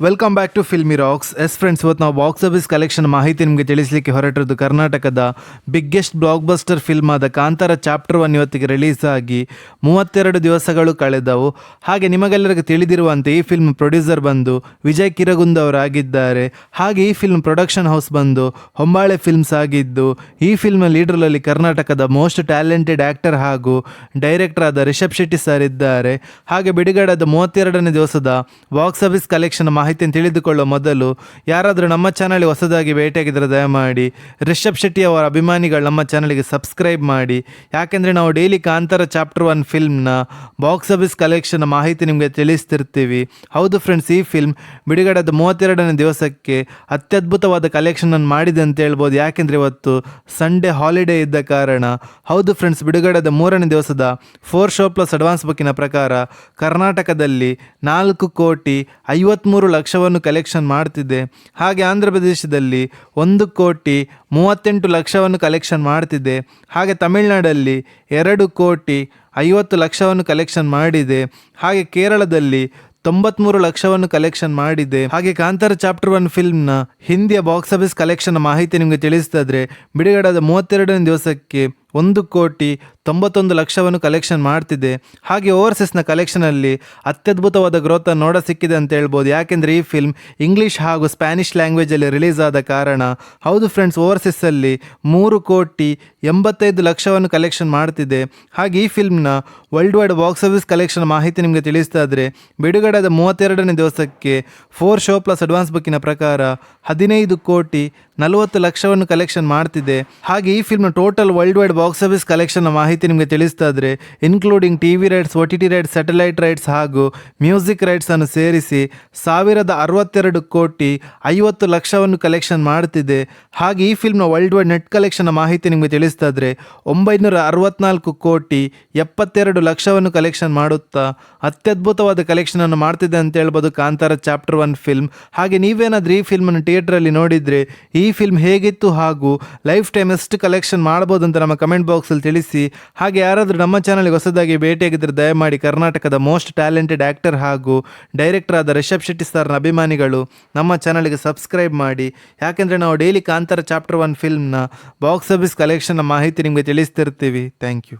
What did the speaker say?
Welcome back to filmy rocks. Friends, ಇವತ್ತು ನಾವು box office collection ಮಾಹಿತಿ ನಿಮಗೆ ತಿಳಿಸಲಿಕ್ಕೆ ಹೊರಟಿರೋದು ಕರ್ನಾಟಕದ ಬಿಗ್ಗೆಸ್ಟ್ ಬ್ಲಾಕ್ ಬಸ್ಟರ್ ಫಿಲ್ಮ್ ಆದ ಕಾಂತಾರ ಚಾಪ್ಟರ್ 1 ಇವತ್ತಿಗೆ ರಿಲೀಸ್ ಆಗಿ 32 ದಿವಸಗಳು ಕಳೆದವು. ಹಾಗೆ ನಿಮಗೆಲ್ಲರಿಗೂ ತಿಳಿದಿರುವಂತೆ ಈ ಫಿಲ್ಮ್ ಪ್ರೊಡ್ಯೂಸರ್ ಬಂದು ವಿಜಯ್ ಕಿರಗುಂದ್ ಅವರಾಗಿದ್ದಾರೆ. ಹಾಗೆ ಈ ಫಿಲ್ಮ್ ಪ್ರೊಡಕ್ಷನ್ ಹೌಸ್ ಬಂದು ಹೊಂಬಾಳೆ ಫಿಲ್ಮ್ಸ್ ಆಗಿದ್ದು, ಈ ಫಿಲ್ಮ್ ಲೀಡರ್ನಲ್ಲಿ ಕರ್ನಾಟಕದ ಮೋಸ್ಟ್ ಟ್ಯಾಲೆಂಟೆಡ್ ಆ್ಯಕ್ಟರ್ ಹಾಗೂ ಡೈರೆಕ್ಟರ್ ಆದ ರಿಷಬ್ ಶೆಟ್ಟಿ ಸರ್ ಇದ್ದಾರೆ. ಹಾಗೆ ಬಿಡುಗಡೆದ 32ನೇ ದಿವಸದ ಬಾಕ್ಸ್ ಆಫೀಸ್ ಕಲೆಕ್ಷನ್ ಮಾಹಿತಿಯನ್ನು ತಿಳಿದುಕೊಳ್ಳುವ ಮೊದಲು ಯಾರಾದರೂ ನಮ್ಮ ಚಾನಲ್ಗೆ ಹೊಸದಾಗಿ ಭೇಟಿಯಾಗಿದ್ದರೆ ದಯಮಾಡಿ ರಿಷಬ್ ಶೆಟ್ಟಿ ಅವರ ಅಭಿಮಾನಿಗಳು ನಮ್ಮ ಚಾನಲ್ಗೆ ಸಬ್ಸ್ಕ್ರೈಬ್ ಮಾಡಿ. ಯಾಕೆಂದರೆ ನಾವು ಡೈಲಿ ಕಾಂತಾರ ಚಾಪ್ಟರ್ 1 ಫಿಲ್ಮ್ನ ಬಾಕ್ಸ್ ಆಫೀಸ್ ಕಲೆಕ್ಷನ್ ಮಾಹಿತಿ ನಿಮಗೆ ತಿಳಿಸ್ತಿರ್ತೀವಿ. ಹೌದು ಫ್ರೆಂಡ್ಸ್, ಈ ಫಿಲ್ಮ್ ಬಿಡುಗಡೆದ 32ನೇ ದಿವಸಕ್ಕೆ ಅತ್ಯದ್ಭುತವಾದ ಕಲೆಕ್ಷನನ್ನು ಮಾಡಿದೆ ಅಂತ ಹೇಳ್ಬೋದು. ಯಾಕೆಂದರೆ ಇವತ್ತು ಸಂಡೇ ಹಾಲಿಡೇ ಇದ್ದ ಕಾರಣ. ಹೌದು ಫ್ರೆಂಡ್ಸ್, ಬಿಡುಗಡೆದ 3ನೇ ದಿವಸದ 4 ಶೋ ಪ್ಲಸ್ ಅಡ್ವಾನ್ಸ್ ಬುಕ್ಕಿನ ಪ್ರಕಾರ ಕರ್ನಾಟಕದಲ್ಲಿ 4,53,00,000 ಕಲೆಕ್ಷನ್ ಮಾಡ್ತಿದೆ. ಹಾಗೆ ಆಂಧ್ರ ಪ್ರದೇಶದಲ್ಲಿ 1,38,00,000 ಕಲೆಕ್ಷನ್ ಮಾಡ್ತಿದೆ. ಹಾಗೆ ತಮಿಳುನಾಡಲ್ಲಿ 2,50,00,000 ಕಲೆಕ್ಷನ್ ಮಾಡಿದೆ. ಹಾಗೆ ಕೇರಳದಲ್ಲಿ 93,00,000 ಕಲೆಕ್ಷನ್ ಮಾಡಿದೆ. ಹಾಗೆ ಕಾಂತಾರ ಚಾಪ್ಟರ್ 1 ಫಿಲ್ಮ್ನ ಹಿಂದಿಯ ಬಾಕ್ಸ್ ಆಫೀಸ್ ಕಲೆಕ್ಷನ್ ಮಾಹಿತಿ ನಿಮಗೆ ತಿಳಿಸ್ತಾದ್ರೆ ಬಿಡುಗಡೆದ 32ನೇ ದಿವಸಕ್ಕೆ 1,91,00,000 ಕಲೆಕ್ಷನ್ ಮಾಡ್ತಿದೆ. ಹಾಗೆ ಓವರ್ಸೀಸ್ನ ಕಲೆಕ್ಷನಲ್ಲಿ ಅತ್ಯದ್ಭುತವಾದ ಗ್ರೋತ್ ನೋಡ ಸಿಕ್ಕಿದೆ ಅಂತ ಹೇಳ್ಬೋದು. ಯಾಕೆಂದರೆ ಈ ಫಿಲ್ಮ್ ಇಂಗ್ಲೀಷ್ ಹಾಗೂ ಸ್ಪ್ಯಾನಿಷ್ ಲ್ಯಾಂಗ್ವೇಜಲ್ಲಿ ರಿಲೀಸ್ ಆದ ಕಾರಣ. ಹೌದು ಫ್ರೆಂಡ್ಸ್, ಓವರ್ಸೀಸಲ್ಲಿ 3,85,00,000 ಕಲೆಕ್ಷನ್ ಮಾಡ್ತಿದೆ. ಹಾಗೆ ಈ ಫಿಲ್ಮ್ನ world wide box office collection ಮಾಹಿತಿ ನಿಮಗೆ ತಿಳಿಸ್ತಾದ್ರೆ ಬಿಡುಗಡೆದ 32ನೇ ದಿವಸಕ್ಕೆ 4 ಶೋ ಪ್ಲಸ್ ಅಡ್ವಾನ್ಸ್ ಬುಕ್ಕಿನ ಪ್ರಕಾರ 15,40,00,000 ಕಲೆಕ್ಷನ್ ಮಾಡ್ತಿದೆ. ಹಾಗೆ ಈ film total world wide box office collection ಮಾಹಿತಿ ನಿಮಗೆ ತಿಳಿಸ್ತಾದ್ರೆ including TV rights, OTT rights, satellite rights ಹಾಗೂ ಮ್ಯೂಸಿಕ್ ರೈಟ್ಸ್ ಅನ್ನು ಸೇರಿಸಿ 1,062,50,00,000 ಕಲೆಕ್ಷನ್ ಮಾಡ್ತಿದೆ. ಹಾಗೆ ಈ ಫಿಲ್ಮ್ನ ವರ್ಲ್ಡ್ ವೈಡ್ ನೆಟ್ ಕಲೆಕ್ಷನ್ ಮಾಹಿತಿ ನಿಮಗೆ ತಿಳಿಸ್ತಾದ್ರೆ 964,72,00,000 ಕಲೆಕ್ಷನ್ ಮಾಡುತ್ತಾ ಅತ್ಯದ್ಭುತವಾದ ಕಲೆಕ್ಷನ್ ಅನ್ನು ಮಾಡ್ತಿದೆ ಅಂತ ಹೇಳ್ಬೋದು ಕಾಂತಾರ ಚಾಪ್ಟರ್ 1 ಫಿಲ್ಮ್. ಹಾಗೆ ನೀವೇನಾದ್ರೂ ಈ ಫಿಲ್ಮನ್ನು ಥಿಯೇಟ್ರಲ್ಲಿ ನೋಡಿದರೆ ಈ ಫಿಲ್ಮ್ ಹೇಗಿತ್ತು ಹಾಗೂ ಲೈಫ್ ಟೈಮ್ ಎಷ್ಟು ಕಲೆಕ್ಷನ್ ಮಾಡ್ಬೋದು ಅಂತ ನಮ್ಮ ಕಮೆಂಟ್ ಬಾಕ್ಸಲ್ಲಿ ತಿಳಿಸಿ. ಹಾಗೆ ಯಾರಾದರೂ ನಮ್ಮ ಚಾನಲ್ಗೆ ಹೊಸದಾಗಿ ಭೇಟಿಯಾಗಿದ್ದರೆ ದಯಮಾಡಿ ಕರ್ನಾಟಕದ ಮೋಸ್ಟ್ ಟ್ಯಾಲೆಂಟೆಡ್ ಆ್ಯಕ್ಟರ್ ಹಾಗೂ ಡೈರೆಕ್ಟರ್ ಆದ ರಿಷಬ್ ಶೆಟ್ಟಿ ಸರ್ನ ಅಭಿಮಾನಿಗಳು ನಮ್ಮ ಚಾನಲ್ಗೆ ಸಬ್ಸ್ಕ್ರೈಬ್ ಮಾಡಿ. ಯಾಕೆಂದರೆ ನಾವು ಡೈಲಿ ಕಾಂತಾರ ಚಾಪ್ಟರ್ 1 ಫಿಲ್ಮ್ನ ಬಾಕ್ಸ್ ಆಫೀಸ್ ಕಲೆಕ್ಷನ್ನ ಮಾಹಿತಿ ನಿಮಗೆ ತಿಳಿಸ್ತಿರ್ತೀವಿ. Thank you.